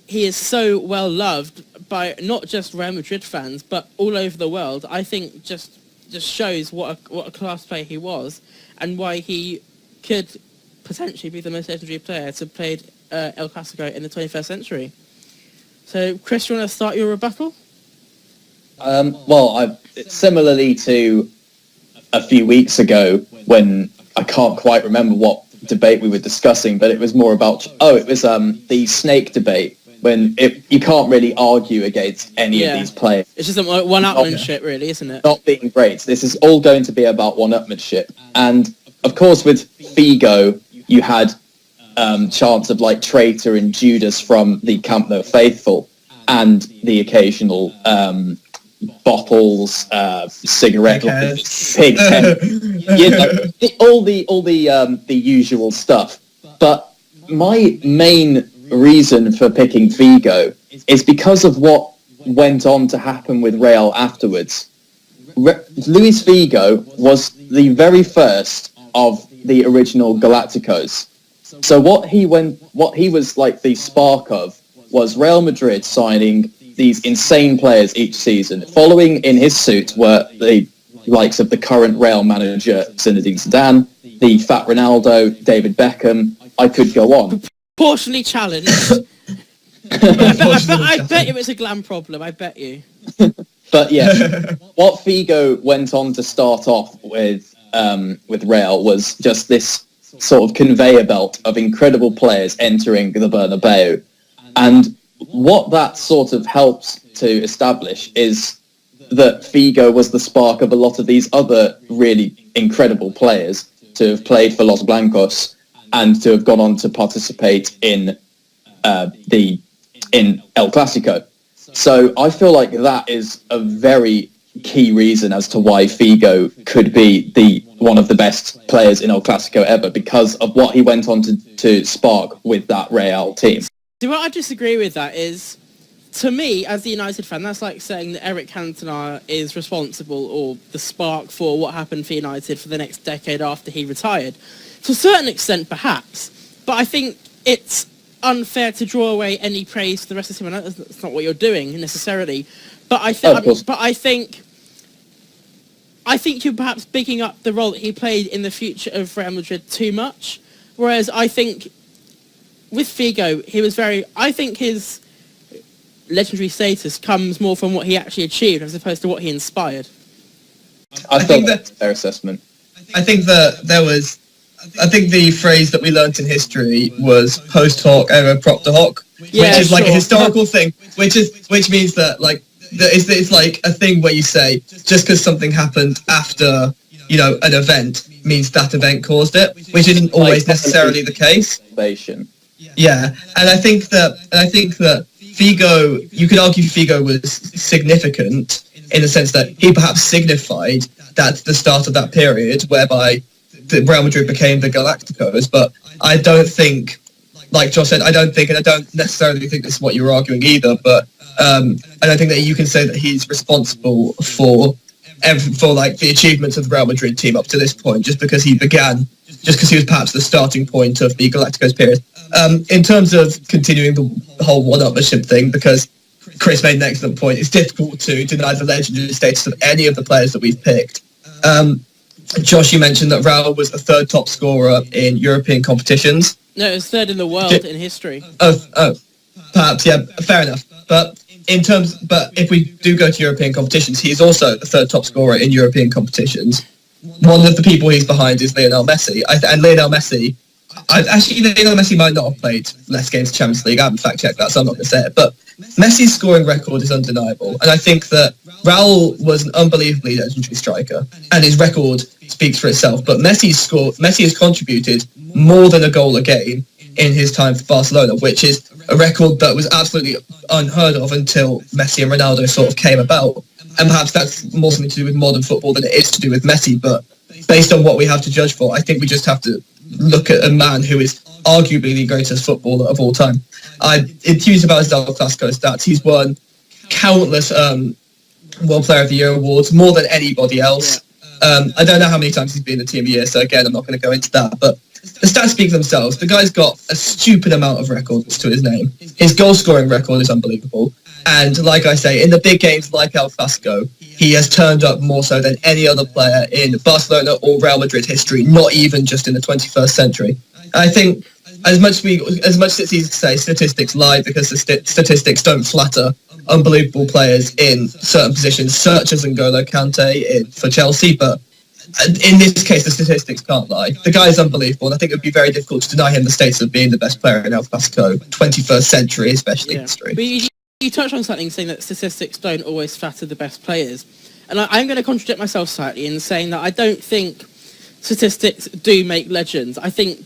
Speaker 1: he is so well loved by not just Real Madrid fans, but all over the world, I think just shows what a class player he was, and why he could potentially be the most legendary player to play El Clásico in the 21st century. So, Chris, you want to start your rebuttal?
Speaker 2: Similarly to a few weeks ago, when I can't quite remember what debate we were discussing, but it was more about the snake debate, when you can't really argue against any of these players.
Speaker 1: It's just like one-upmanship, really, isn't it?
Speaker 2: Not being great. This is all going to be about one-upmanship. And of course, with Figo, you had chants of like traitor and Judas from the Camp Nou faithful, and the occasional bottles, cigarette, pig tent, all the usual stuff. But my main reason for picking Figo is because of what went on to happen with Real afterwards. Luis Figo was the very first of the original Galacticos. So what he was like the spark of was Real Madrid signing these insane players each season. Following in his suit were the likes of the current Real manager Zinedine Zidane, the Fat Ronaldo, David Beckham. I could go on.
Speaker 1: Proportionally challenged. I bet it was a glam problem. I bet you.
Speaker 2: But yeah, what Figo went on to start off with Real was just this sort of conveyor belt of incredible players entering the Bernabeu. And what that sort of helps to establish is that Figo was the spark of a lot of these other really incredible players to have played for Los Blancos and to have gone on to participate in El Clásico. So I feel like that is a very key reason as to why Figo could be one of the best players in El Clásico ever, because of what he went on to spark with that Real team.
Speaker 1: So what I disagree with that is, to me, as the United fan, that's like saying that Eric Cantona is responsible or the spark for what happened for United for the next decade after he retired. To a certain extent, perhaps, but I think it's unfair to draw away any praise to the rest of the team. I know that's not what you're doing necessarily, but I think you're perhaps bigging up the role that he played in the future of Real Madrid too much. Whereas I think with Figo, I think his legendary status comes more from what he actually achieved as opposed to what he inspired.
Speaker 2: I think that's a fair assessment.
Speaker 3: I think the phrase that we learnt in history was post hoc ergo propter hoc, which is like a historical thing, which means that like it's like a thing where you say just because something happened after an event means that event caused it, which isn't always necessarily the case. Yeah, and I think that Figo, you could argue Figo was significant in the sense that he perhaps signified that the start of that period whereby the Real Madrid became the Galacticos, but I don't think, like Josh said, I don't necessarily think this is what you're arguing either, but I don't think that you can say that he's responsible for like the achievements of the Real Madrid team up to this point, just because he was perhaps the starting point of the Galacticos period. In terms of continuing the whole one-upmanship thing, because Chris made an excellent point, it's difficult to deny the legendary status of any of the players that we've picked. Josh, you mentioned that Raul was the third top scorer in European competitions.
Speaker 1: No, it was third in the world in history.
Speaker 3: Perhaps, yeah, fair enough. But if we do go to European competitions, he is also the third top scorer in European competitions. One of the people he's behind is Lionel Messi. And Lionel Messi, Lionel Messi might not have played less games in the Champions League. I haven't fact-checked that, so I'm not going to say it. But Messi's scoring record is undeniable. And I think that Raul was an unbelievably legendary striker, and his record speaks for itself. But Messi has contributed more than a goal a game in his time for Barcelona, which is a record that was absolutely unheard of until Messi and Ronaldo sort of came about. And perhaps that's more something to do with modern football than it is to do with Messi. But based on what we have to judge for, I think we just have to look at a man who is arguably the greatest footballer of all time. I'm enthused about his El Clásico stats. He's won countless World Player of the Year awards, more than anybody else. I don't know how many times he's been in the Team of the Year, so again, I'm not going to go into that. But the stats speak for themselves. The guy's got a stupid amount of records to his name. His goal-scoring record is unbelievable. And like I say, in the big games like El Clásico, he has turned up more so than any other player in Barcelona or Real Madrid history, not even just in the 21st century. I think as much as it's easy to say statistics lie because the statistics don't flatter unbelievable players in certain positions, such as N'Golo Kante for Chelsea, but in this case, the statistics can't lie. The guy is unbelievable, and I think it would be very difficult to deny him the status of being the best player in El Clásico, 21st century, especially history.
Speaker 1: But you touched on something saying that statistics don't always flatter the best players. And I'm going to contradict myself slightly in saying that I don't think statistics do make legends. I think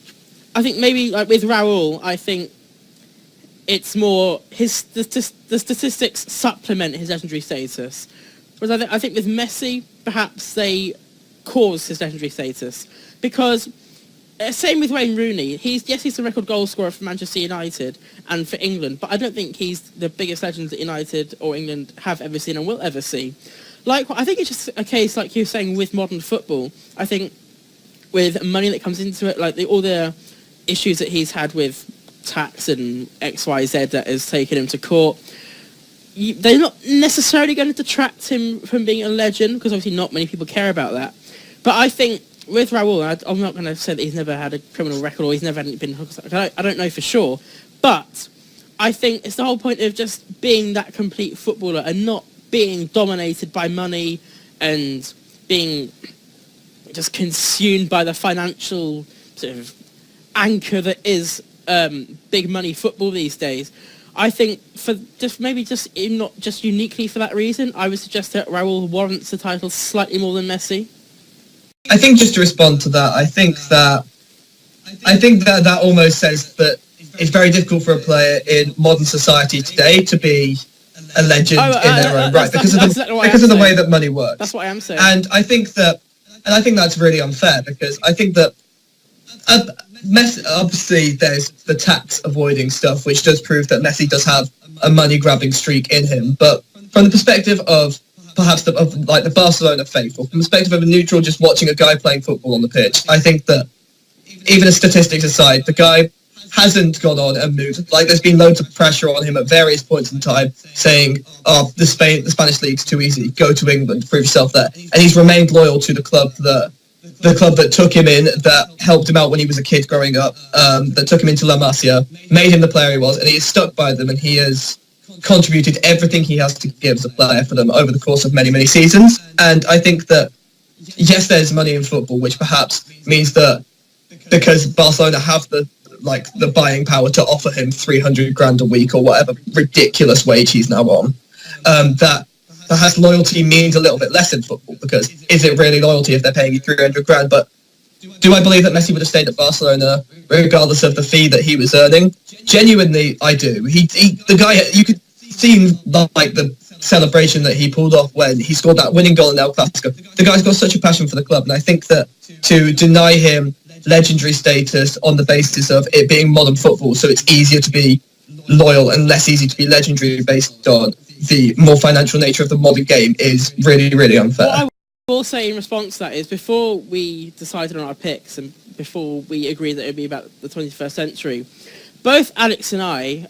Speaker 1: maybe like with Raul, I think it's more the statistics supplement his legendary status. Whereas I think with Messi, perhaps they cause his legendary status. Because same with Wayne Rooney. He's a record goal scorer for Manchester United and for England, but I don't think he's the biggest legend that United or England have ever seen and will ever see. I think it's just a case, like you were saying, with modern football. I think with money that comes into it, like all the issues that he's had with tax and XYZ that has taken him to court, they're not necessarily going to detract him from being a legend, because obviously not many people care about that. But I think with Raul, I'm not going to say that he's never had a criminal record or he's never been... I don't know for sure. But I think it's the whole point of just being that complete footballer and not being dominated by money and being just consumed by the financial sort of anchor that is big money football these days. I think not just uniquely for that reason, I would suggest that Raul warrants the title slightly more than Messi.
Speaker 3: I think just to respond to that, I think that almost says that it's very difficult for a player in modern society today to be a legend in their own right because of the way that money works.
Speaker 1: That's what I am saying.
Speaker 3: And I think that's really unfair, because I think that obviously there's the tax avoiding stuff, which does prove that Messi does have a money grabbing streak in him. But from the perspective of perhaps the Barcelona faithful, from the perspective of a neutral just watching a guy playing football on the pitch, I think that even as statistics aside, the guy hasn't gone on and moved. Like, there's been loads of pressure on him at various points in time saying, the Spanish league's too easy, go to England, prove yourself there. And he's remained loyal to the club that took him in, that helped him out when he was a kid growing up, that took him into La Masia, made him the player he was, and he is stuck by them, and he has contributed everything he has to give as a player for them over the course of many, many seasons. And I think that, yes, there's money in football, which perhaps means that because Barcelona have the buying power to offer him 300 grand a week or whatever ridiculous wage he's now on, that perhaps loyalty means a little bit less in football, because is it really loyalty if they're paying you 300 grand? But do I believe that Messi would have stayed at Barcelona regardless of the fee that he was earning? Genuinely, I do. The guy, you could see like the celebration that he pulled off when he scored that winning goal in El Clásico. The guy's got such a passion for the club, and I think that to deny him legendary status on the basis of it being modern football, so it's easier to be loyal and less easy to be legendary based on the more financial nature of the modern game, is really, really unfair.
Speaker 1: What I will say in response to that is, before we decided on our picks and before we agreed that it would be about the 21st century, both Alex and I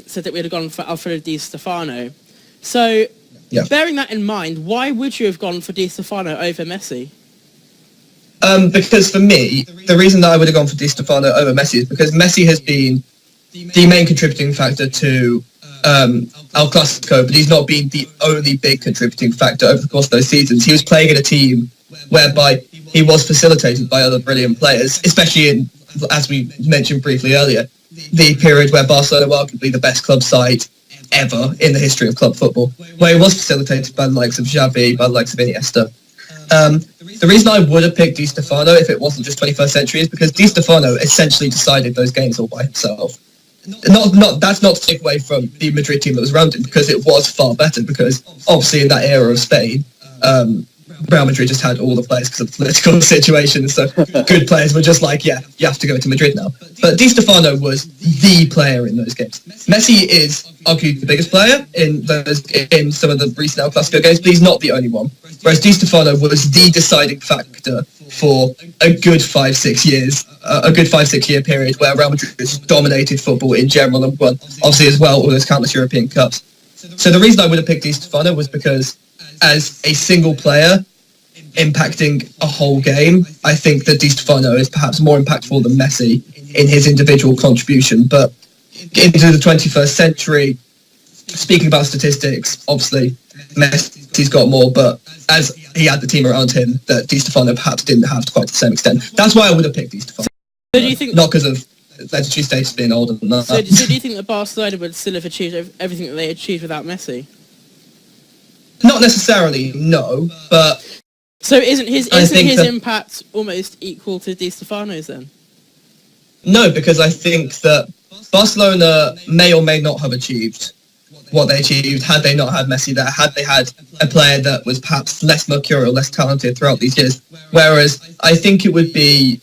Speaker 1: said that we would have gone for Alfredo Di Stefano. So, bearing that in mind, why would you have gone for Di Stefano over Messi?
Speaker 3: Because for me, the reason that I would have gone for Di Stefano over Messi is because Messi has been the main contributing factor to El Clásico, but he's not been the only big contributing factor over the course of those seasons. He was playing in a team whereby he was facilitated by other brilliant players, especially in, as we mentioned briefly earlier, the period where Barcelona were arguably the best club side ever in the history of club football, where he was facilitated by the likes of Xavi, by the likes of Iniesta. The reason I would have picked Di Stefano if it wasn't just 21st century is because Di Stefano essentially decided those games all by himself. That's not to take away from the Madrid team that was around him, because it was far better, because obviously in that era of Spain, Real Madrid just had all the players because of the political situation, so good players were just like, yeah, you have to go to Madrid now. But Di Stefano was the player in those games. Messi is arguably the biggest player in some of the recent El Clásico games, but he's not the only one. Whereas Di Stefano was the deciding factor for a good 5-6 years, a good 5-6 year period where Real Madrid dominated football in general and won, obviously as well, all those countless European Cups. So the reason I would have picked Di Stefano was because as a single player impacting a whole game, I think that Di Stefano is perhaps more impactful than Messi in his individual contribution. But into the 21st century, speaking about statistics, obviously Messi's got more, but as he had the team around him, that Di Stefano perhaps didn't have to quite the same extent. That's why I would have picked Di Stefano.
Speaker 1: So do you think,
Speaker 3: not because of legendary status being older than that.
Speaker 1: So do you think that Barcelona would still have achieved everything that they achieved without Messi?
Speaker 3: Not necessarily, no, but...
Speaker 1: So isn't his impact almost equal to Di Stefano's then?
Speaker 3: No, because I think that Barcelona may or may not have achieved what they achieved had they not had Messi there, had they had a player that was perhaps less mercurial, less talented throughout these years. Whereas I think it would be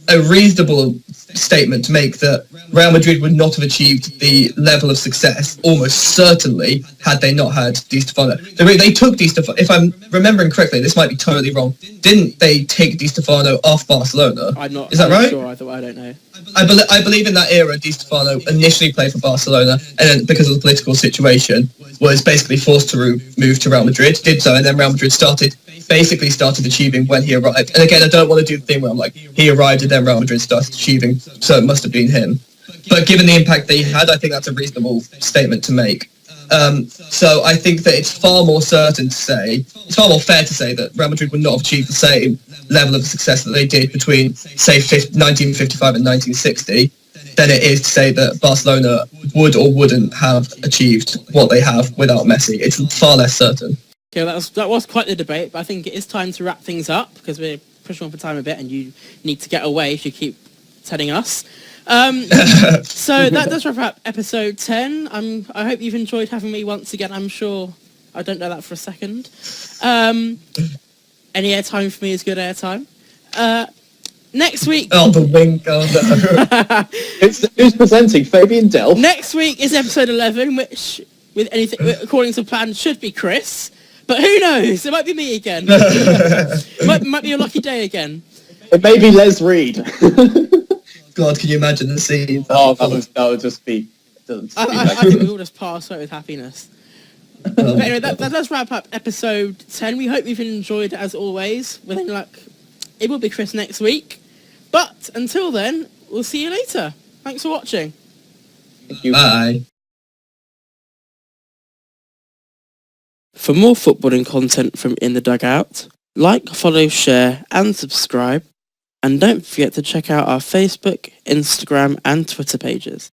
Speaker 3: a reasonable statement to make that Real Madrid would not have achieved the level of success, almost certainly, had they not had Di Stefano. They took Di Stefano, if I'm remembering correctly, this might be totally wrong, didn't they take Di Stefano off Barcelona? Is that right?
Speaker 1: Sure, I don't know.
Speaker 3: I believe in that era, Di Stefano initially played for Barcelona, and then because of the political situation, was basically forced to move to Real Madrid, did so, and then Real Madrid started achieving when he arrived. And again, I don't want to do the thing where I'm like, he arrived and then Real Madrid started achieving, so it must have been him. But given the impact that he had, I think that's a reasonable statement to make. So I think that it's far more fair to say that Real Madrid would not have achieved the same level of success that they did between, say, 1955 and 1960, than it is to say that Barcelona would or wouldn't have achieved what they have without Messi. It's far less certain.
Speaker 1: Okay, that was quite the debate, but I think it is time to wrap things up because we're pushing on for time a bit and you need to get away if you keep telling us. So that does wrap up episode 10. I hope you've enjoyed having me once again. I'm sure I don't know that for a second. Any airtime for me is good airtime. Next week...
Speaker 3: Oh, the wink. Oh, no.
Speaker 2: Who's presenting? Fabian Delph?
Speaker 1: Next week is episode 11, which, with anything according to plan, should be Chris. But who knows? It might be me again. might be a lucky day again.
Speaker 2: It may be Les Reed.
Speaker 3: God, can you imagine the scene?
Speaker 2: Oh, that would just be...
Speaker 1: I think we all just pass away with happiness. But anyway, that does wrap up episode 10. We hope you've enjoyed it as always. With any luck, it will be Chris next week. But until then, we'll see you later. Thanks for watching.
Speaker 2: Thank you.
Speaker 3: Bye.
Speaker 1: For more footballing content from In the Dugout, like, follow, share and subscribe. And don't forget to check out our Facebook, Instagram and Twitter pages.